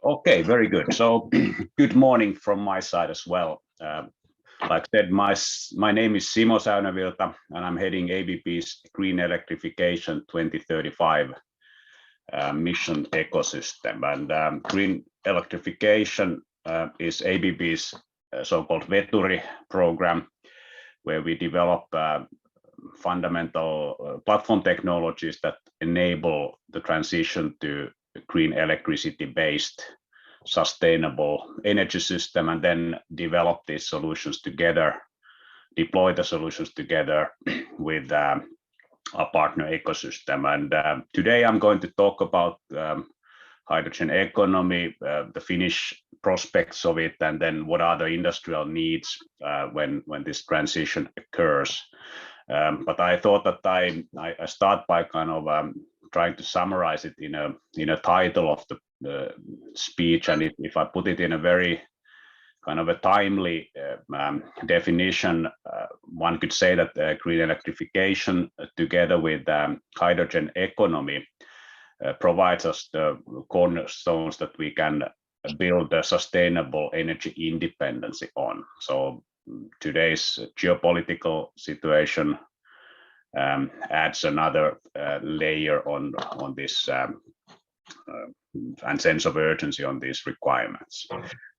Okay, very good. So good morning from my side as well. Like I said, my name is Simo Säynevirta, and I'm heading ABB's Green Electrification 2035 mission ecosystem. And Green Electrification is ABB's so-called Veturi program, where we develop fundamental platform technologies that enable the transition to green electricity-based sustainable energy system, and then develop these solutions together, deploy the solutions together with our partner ecosystem. And today I'm going to talk about hydrogen economy, the Finnish prospects of it, and then what are the industrial needs when this transition occurs. But I thought that I start by kind of trying to summarize it in a title of the speech, and if I put it in a very kind of a timely definition, one could say that green electrification together with hydrogen economy provides us the cornerstones that we can build a sustainable energy independence on. So today's geopolitical situation adds another layer on this and sense of urgency on these requirements.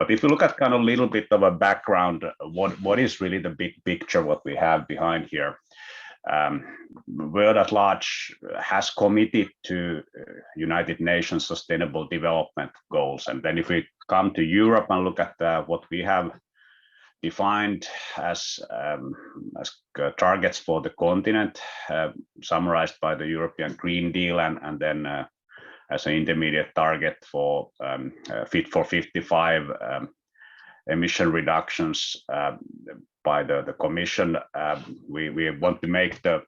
But if you look at kind of a little bit of a background, what is really the big picture, what we have behind here? World at large has committed to United Nations Sustainable Development Goals. And then if we come to Europe and look at what we have defined as targets for the continent, summarized by the European Green Deal, and then as an intermediate target for Fit for 55 emission reductions by the Commission. We want to make the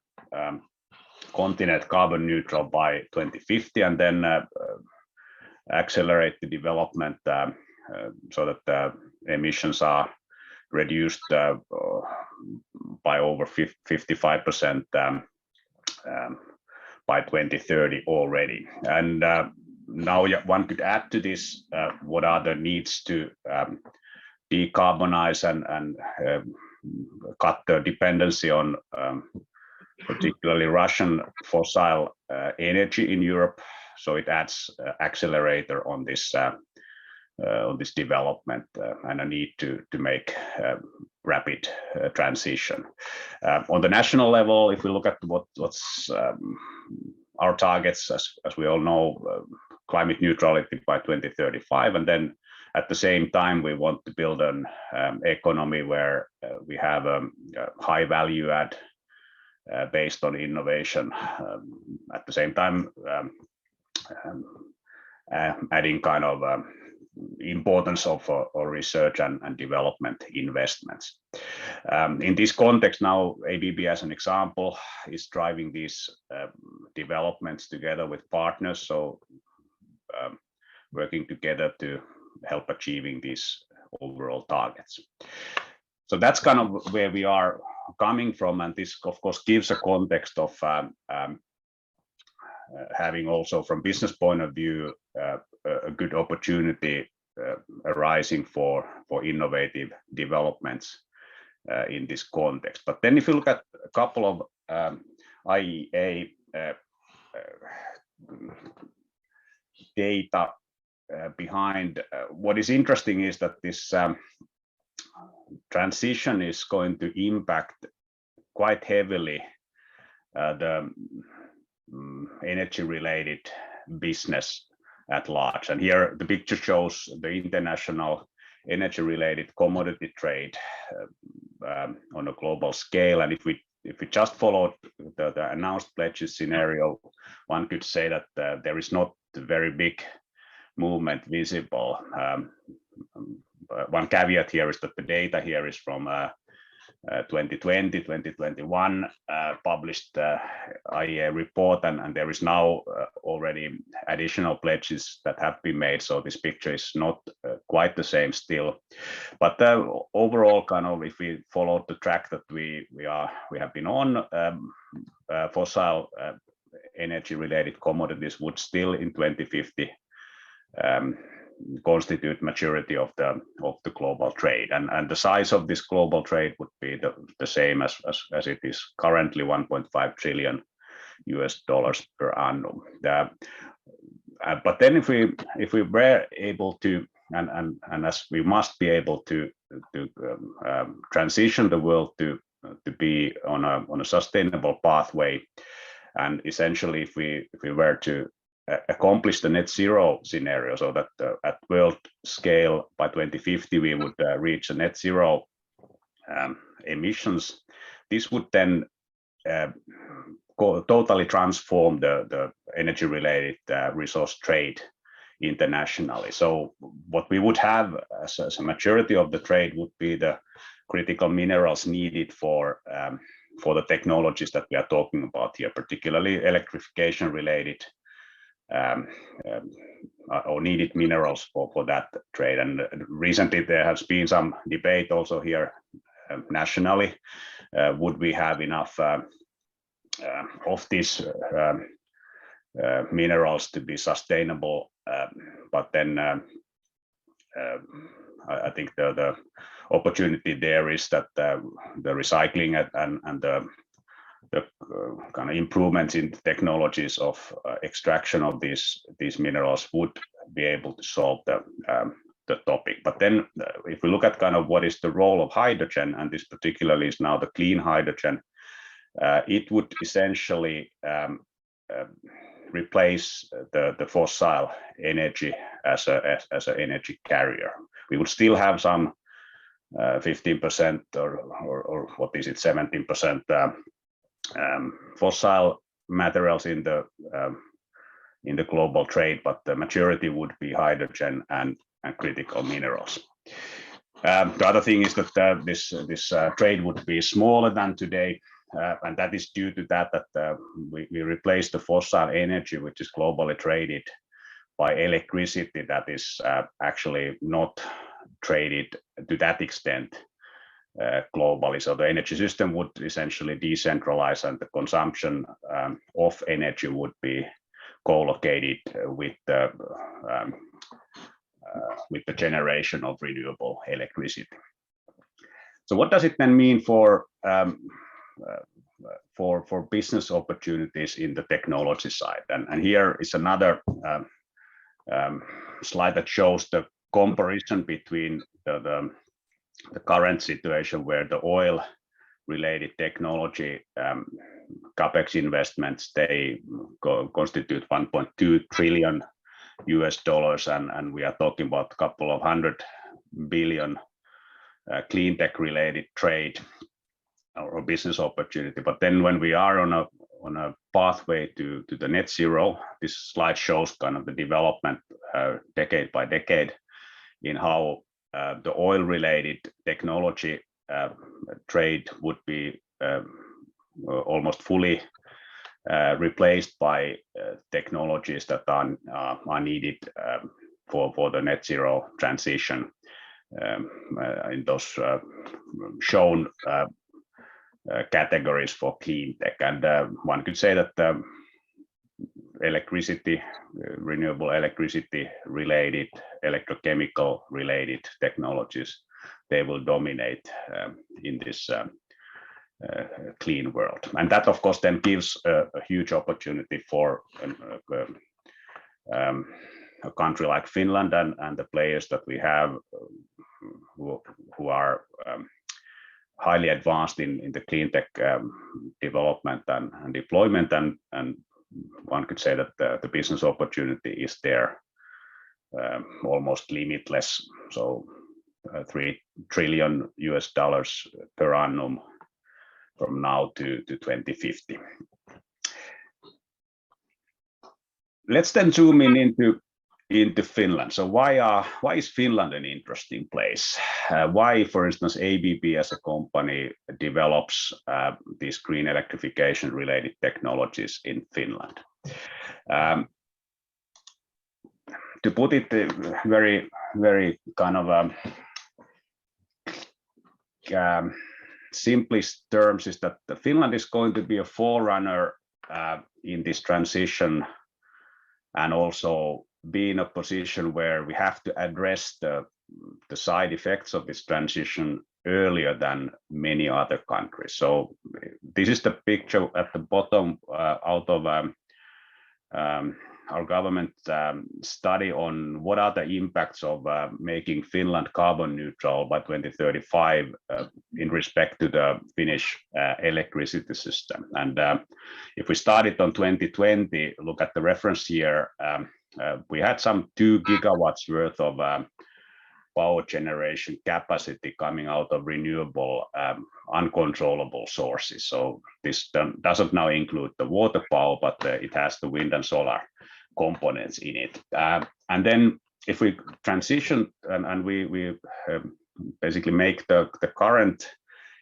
continent carbon neutral by 2050, and then accelerate the development so that the emissions are reduced by over 55% by 2030 already. And now one could add to this what are the needs to decarbonize and cut the dependency on particularly Russian fossil energy in Europe. So it adds accelerator on this development and a need to make rapid transition. On the national level, if we look at what's our targets, as we all know, climate neutrality by 2035, and then at the same time we want to build an economy where we have a high value add based on innovation. At the same time, adding kind of importance of research and development investments. In this context now, ABB as an example is driving these developments together with partners, so working together to help achieving these overall targets. So that's kind of where we are coming from, and this of course gives a context of having also from business point of view a good opportunity arising for innovative developments in this context. But then if you look at a couple of IEA data behind, what is interesting is that this transition is going to impact quite heavily the energy related business at large. And here the picture shows the international energy related commodity trade on a global scale. And if we just followed the announced pledges scenario, one could say that there is not a very big movement visible. One caveat here is that the data here is from 2020, 2021 published IEA report, and there is now already additional pledges that have been made. So this picture is not quite the same still, but overall, kind of, if we follow the track that we have been on, fossil energy related commodities would still in 2050 constitute majority of the global trade, and the size of this global trade would be the same as it is currently, $1.5 trillion per annum. But then if we were able to, and as we must be able to transition the world to be on a sustainable pathway, and essentially if we were to accomplish the net zero scenario, so that at world scale by 2050 we would reach a net zero emissions, this would then totally transform the energy related resource trade internationally. So what we would have as a majority of the trade would be the critical minerals needed for the technologies that we are talking about here, particularly electrification related or needed minerals for that trade. And recently there has been some debate also here nationally. Would we have enough of these minerals to be sustainable? But then I think the opportunity there is that the recycling and the kind of improvements in technologies of extraction of these minerals would be able to solve the topic. But then if we look at kind of what is the role of hydrogen, and this particularly is now the clean hydrogen, it would essentially replace the fossil energy as an energy carrier. We would still have some 15% or what is it, 17% fossil materials in the global trade, but the majority would be hydrogen and critical minerals. The other thing is that this trade would be smaller than today, and that is due to that we replace the fossil energy, which is globally traded, by electricity that is actually not traded to that extent globally. So the energy system would essentially decentralize, and the consumption of energy would be co-located with the generation of renewable electricity. So what does it then mean for business opportunities in the technology side? And here is another slide that shows the comparison between the current situation, where the oil related technology capex investments, they constitute $1.2 trillion, and we are talking about a couple of $100 billion clean tech related trade or business opportunity. But then when we are on a pathway to the net zero, this slide shows kind of the development decade by decade in how the oil related technology trade would be almost fully replaced by technologies that are needed for the net zero transition in those shown categories for clean tech. And one could say that electricity, renewable electricity related, electrochemical related technologies, they will dominate in this clean world. And that of course then gives a huge opportunity for a country like Finland and the players that we have who are highly advanced in the clean tech development and deployment, and one could say that the business opportunity is there almost limitless. So $3 trillion per annum from now to 2050. Let's then zoom into Finland. So why is Finland an interesting place? Why, for instance, ABB as a company develops these green electrification related technologies in Finland? To put it very, very kind of simplest terms, is that Finland is going to be a forerunner in this transition, and also be in a position where we have to address the side effects of this transition earlier than many other countries. So this is the picture at the bottom out of our government study on what are the impacts of making Finland carbon neutral by 2035 in respect to the Finnish electricity system. And if we started on 2020, look at the reference year, we had some 2 gigawatts worth of power generation capacity coming out of renewable, uncontrollable sources. So this doesn't now include the water power, but it has the wind and solar components in it. And then if we transition and we basically make the current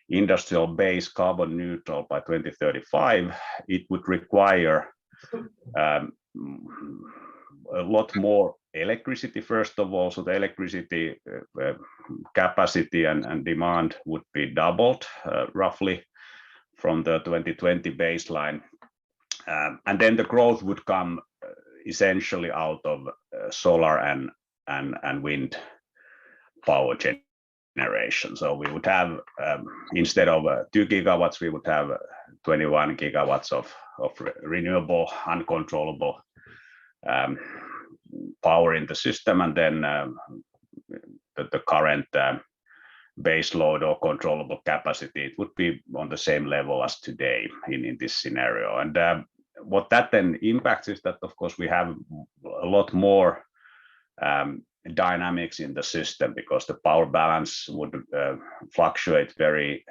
industrial base carbon neutral by 2035, it would require a lot more electricity, first of all. So the electricity capacity and demand would be doubled roughly from the 2020 baseline. And then the growth would come essentially out of solar and wind power generation. So we would have, instead of 2 gigawatts, we would have 21 gigawatts of renewable, uncontrollable power in the system, and then the current base load or controllable capacity, it would be on the same level as today in this scenario. And what that then impacts is that, of course, we have a lot more dynamics in the system, because the power balance would fluctuate very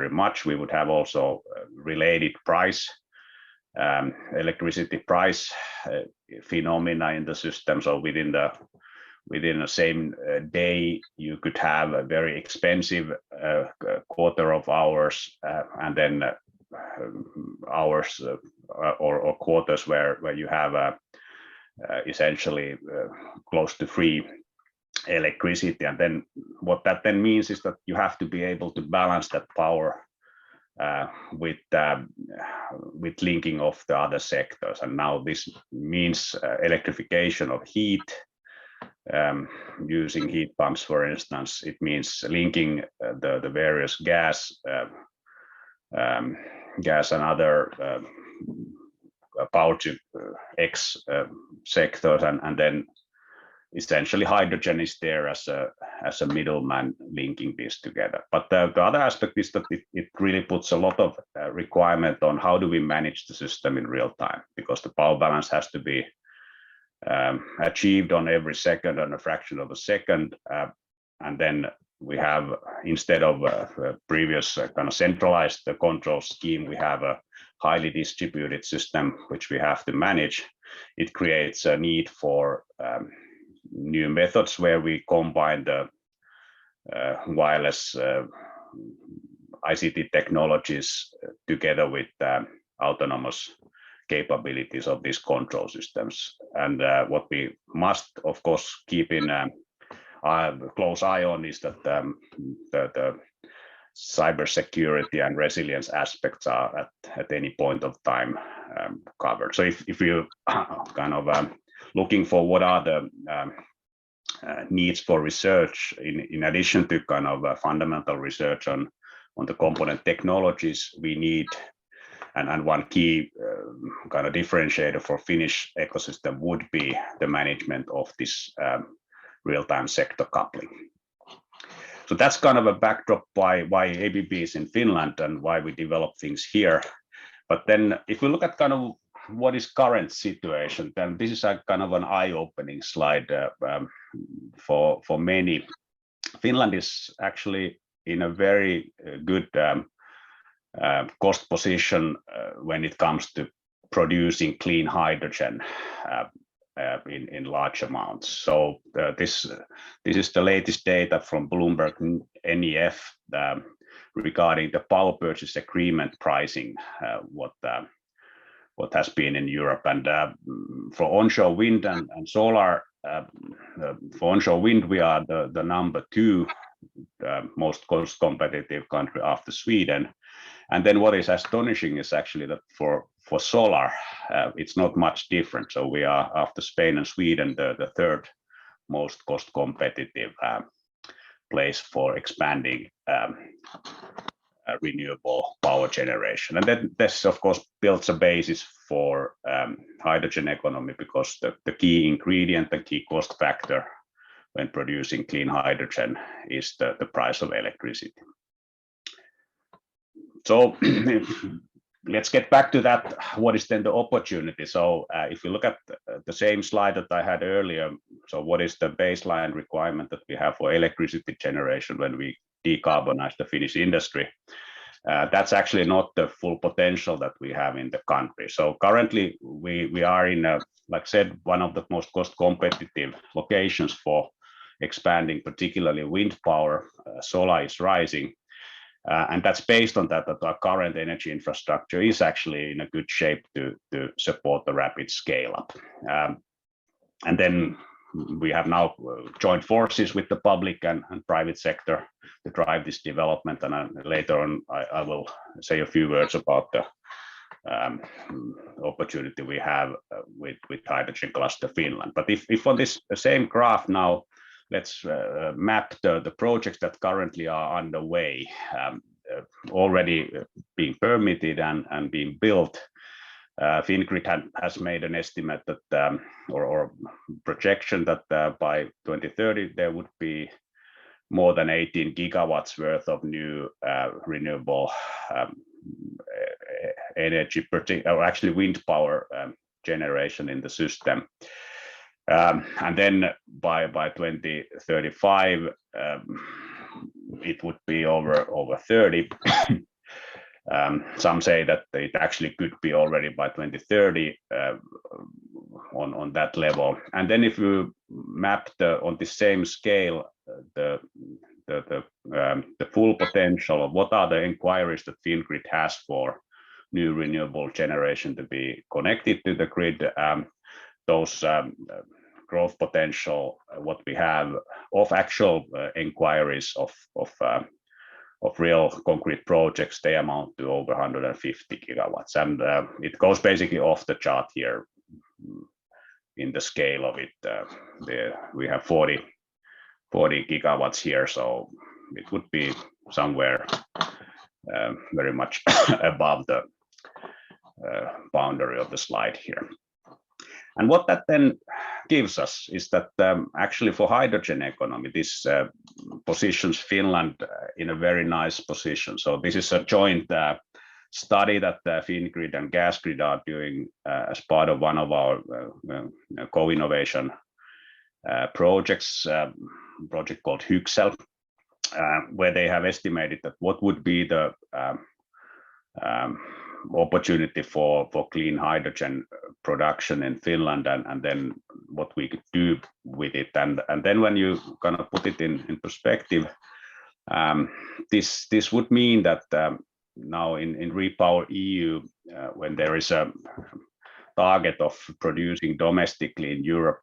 much. We would have also related price, electricity price phenomena in the system. So within the same day, you could have a very expensive quarter of hours, and then hours or quarters where you have essentially close to free electricity. And then what that then means is that you have to be able to balance that power with linking of the other sectors. And now this means electrification of heat, using heat pumps, for instance. It means linking the various gas and other power to X sectors, and then essentially hydrogen is there as a middleman linking this together. But the other aspect is that it really puts a lot of requirement on how do we manage the system in real time, because the power balance has to be achieved on every second, on a fraction of a second, and then we have, instead of a previous kind of centralized control scheme, we have a highly distributed system which we have to manage. It creates a need for new methods where we combine the wireless ICT technologies together with autonomous capabilities of these control systems. And what we must, of course, keep in a close eye on is that the cybersecurity and resilience aspects are at any point of time covered. So if you kind of looking for what are the needs for research in addition to kind of fundamental research on the component technologies, we need, and one key kind of differentiator for Finnish ecosystem would be the management of this real-time sector coupling. So that's kind of a backdrop why ABB is in Finland and why we develop things here. But then if we look at kind of what is current situation, then this is a kind of an eye-opening slide for many. Finland is actually in a very good cost position when it comes to producing clean hydrogen in large amounts. So this is the latest data from Bloomberg NEF regarding the power purchase agreement pricing, what has been in Europe. And for onshore wind and solar, for onshore wind, we are the number 2 most cost competitive country after Sweden. And then what is astonishing is actually that for for solar, it's not much different. So we are, after Spain and Sweden, the third most cost competitive place for expanding renewable power generation. And then this, of course, builds a basis for hydrogen economy, because the key ingredient, the key cost factor when producing clean hydrogen is the price of electricity. So let's get back to that. What is then the opportunity? So if we look at the same slide that I had earlier, so what is the baseline requirement that we have for electricity generation when we decarbonize the Finnish industry? That's actually not the full potential that we have in the country. So currently we are in, like I said, one of the most cost competitive locations for expanding, particularly wind power. Solar is rising. And that's based on that our current energy infrastructure is actually in a good shape to support the rapid scale up. And then we have now joined forces with the public and private sector to drive this development. And later on, I will say a few words about the opportunity we have with Hydrogen Cluster Finland. But if on this same graph now, let's map the projects that currently are underway, already being permitted and being built. Fingrid has made an estimate that, or projection that by 2030 there would be more than 18 gigawatts worth of new renewable energy, or actually wind power generation in the system. And then by 2035, it would be over 30. Some say that it actually could be already by 2030 on that level. And then if you map on the same scale the full potential of what are the inquiries that Fingrid has for new renewable generation to be connected to the grid, those growth potential, what we have of actual inquiries of real concrete projects, they amount to over 150 gigawatts. And it goes basically off the chart here in the scale of it. We have 40 gigawatts here, so it would be somewhere very much above the boundary of the slide here. And what that then gives us is that actually for hydrogen economy, this positions Finland in a very nice position. So this is a joint study that Fingrid and Gasgrid are doing as part of one of our co-innovation projects, project called Hyksel, where they have estimated that what would be the opportunity for clean hydrogen production in Finland, and then what we could do with it. And then when you kind of put it in perspective, this would mean that now in Repower EU, when there is a target of producing domestically in Europe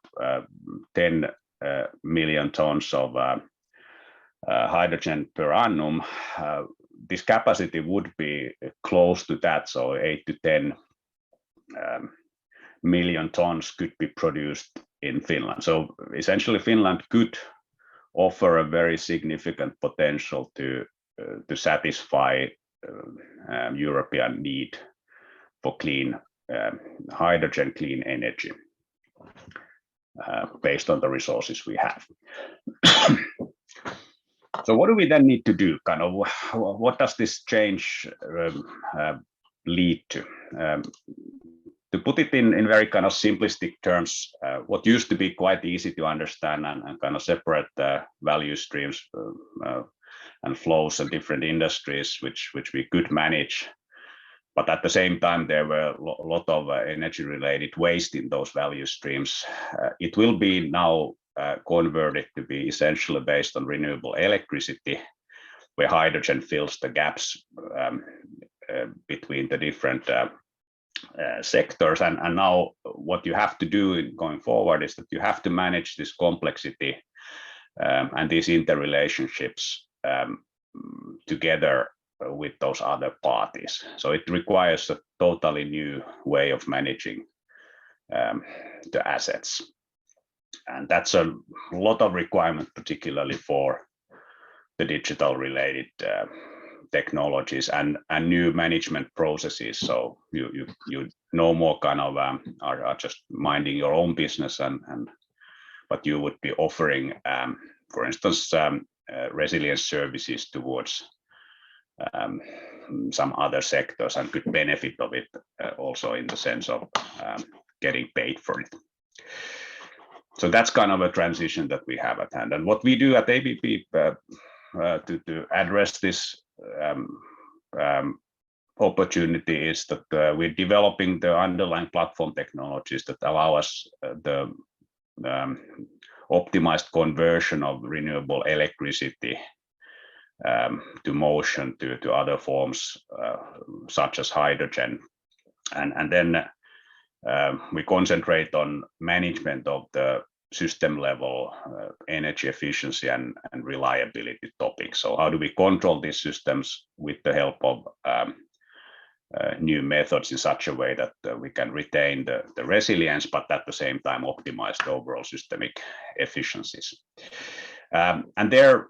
10 million tons of hydrogen per annum, this capacity would be close to that, so 8 to 10 million tons could be produced in Finland. So essentially Finland could offer a very significant potential to satisfy European need for clean hydrogen, clean energy, based on the resources we have. So what do we then need to do? Kind of, what does this change lead to? To put it in very kind of simplistic terms, what used to be quite easy to understand and kind of separate value streams and flows and different industries, which we could manage, but at the same time there were a lot of energy-related waste in those value streams. It will be now converted to be essentially based on renewable electricity, where hydrogen fills the gaps between the different sectors. And now what you have to do going forward is that you have to manage this complexity and these interrelationships together with those other parties. So it requires a totally new way of managing the assets. And that's a lot of requirement, particularly for the digital related technologies and new management processes. So you no more kind of are just minding your own business, but you would be offering, for instance, resilience services towards some other sectors and could benefit of it also in the sense of getting paid for it. So that's kind of a transition that we have at hand. And what we do at ABB to address this opportunity is that we're developing the underlying platform technologies that allow us the optimized conversion of renewable electricity to motion to other forms such as hydrogen, and then we concentrate on management of the system level energy efficiency and reliability topics. So how do we control these systems with the help of new methods in such a way that we can retain the resilience, but at the same time optimize the overall systemic efficiencies. And there,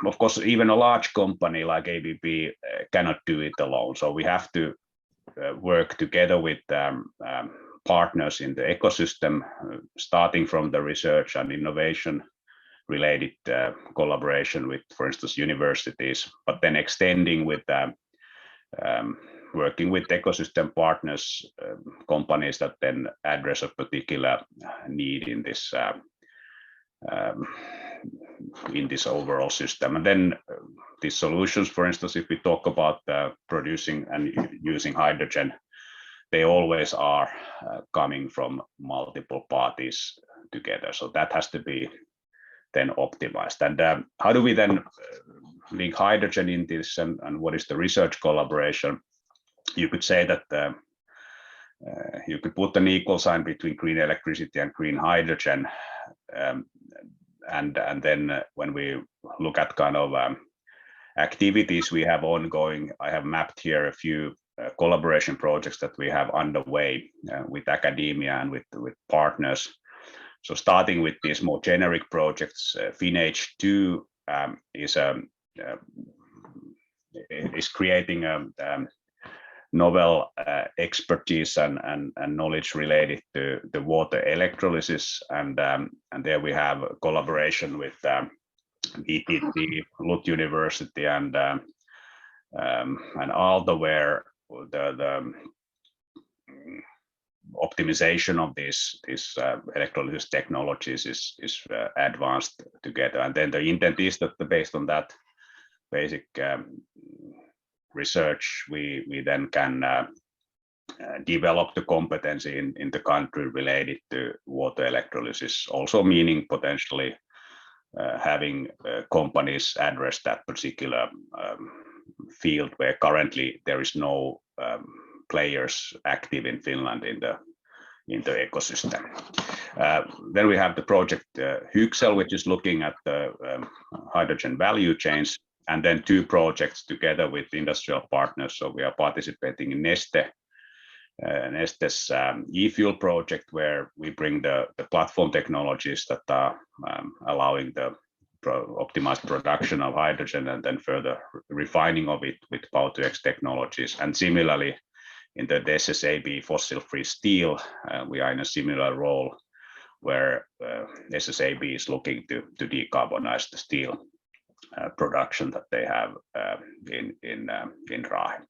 of course, even a large company like ABB cannot do it alone. So we have to work together with partners in the ecosystem, starting from the research and innovation related collaboration with, for instance, universities, but then extending with working with ecosystem partners, companies that then address a particular need in this overall system. And then these solutions, for instance, if we talk about producing and using hydrogen, they always are coming from multiple parties together. So that has to be then optimized. And how do we then link hydrogen in this, and what is the research collaboration? You could say that you could put an equal sign between green electricity and green hydrogen. And then when we look at kind of activities we have ongoing, I have mapped here a few collaboration projects that we have underway with academia and with partners. So starting with these more generic projects, FinH2 is creating a novel expertise and knowledge related to the water electrolysis, and there we have a collaboration with VTT, LUT University, and Aalto, where the optimization of these electrolysis technologies is advanced together. And then the intent is that based on that basic research, we then can develop the competency in the country related to water electrolysis, also meaning potentially having companies address that particular field where currently there is no players active in Finland in the ecosystem. Then we have the project Hyxel, which is looking at the hydrogen value chains, and then two projects together with industrial partners. So we are participating in Neste's e-fuel project, where we bring the platform technologies that are allowing the optimized production of hydrogen and then further refining of it with Power-to-X technologies. And similarly, in the SSAB fossil-free steel, we are in a similar role where SSAB is looking to decarbonize the steel production that they have in Raahe.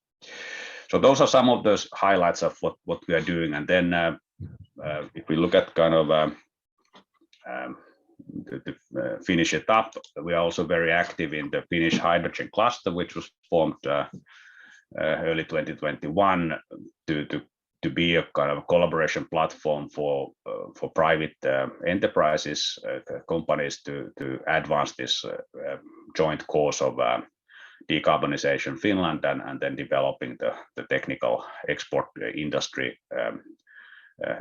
So those are some of those highlights of what we are doing. And then if we look at kind of to finish it up, we are also very active in the Finnish hydrogen cluster, which was formed early 2021 to be a kind of collaboration platform for private enterprises, companies to advance this joint course of decarbonization Finland, and then developing the technical export industry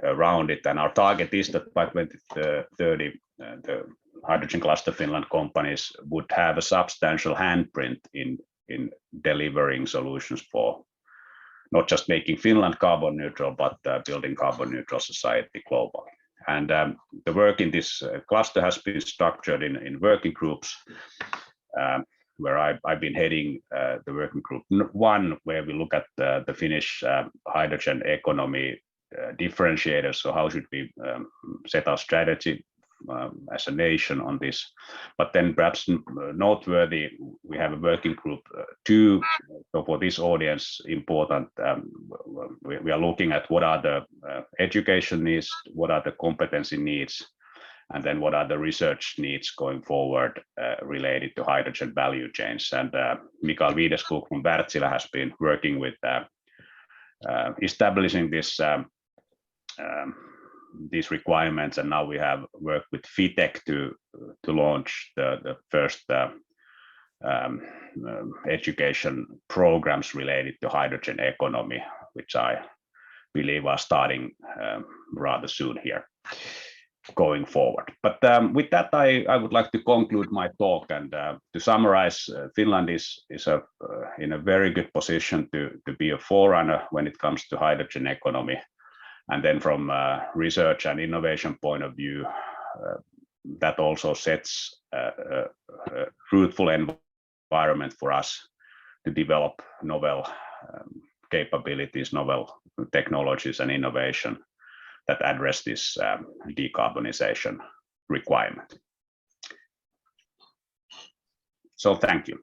around it. And our target is that by 2030, the Hydrogen Cluster Finland companies would have a substantial handprint in delivering solutions for not just making Finland carbon neutral, but building carbon neutral society globally. And the work in this cluster has been structured in working groups, where I've been heading the working group 1, where we look at the Finnish hydrogen economy differentiators. So how should we set our strategy as a nation on this? But then perhaps noteworthy, we have a working group 2. So for this audience, important, we are looking at what are the education needs, what are the competency needs, and then what are the research needs going forward related to hydrogen value chains. And Mikael Wiedeskog from Wärtsilä has been working with establishing these requirements, and now we have worked with FITEC to launch the first education programs related to hydrogen economy, which I believe are starting rather soon here going forward. But with that, I would like to conclude my talk, and to summarize, Finland is in a very good position to be a forerunner when it comes to hydrogen economy. And then from a research and innovation point of view, that also sets a fruitful environment for us to develop novel capabilities, novel technologies and innovation that address this decarbonization requirement. So thank you.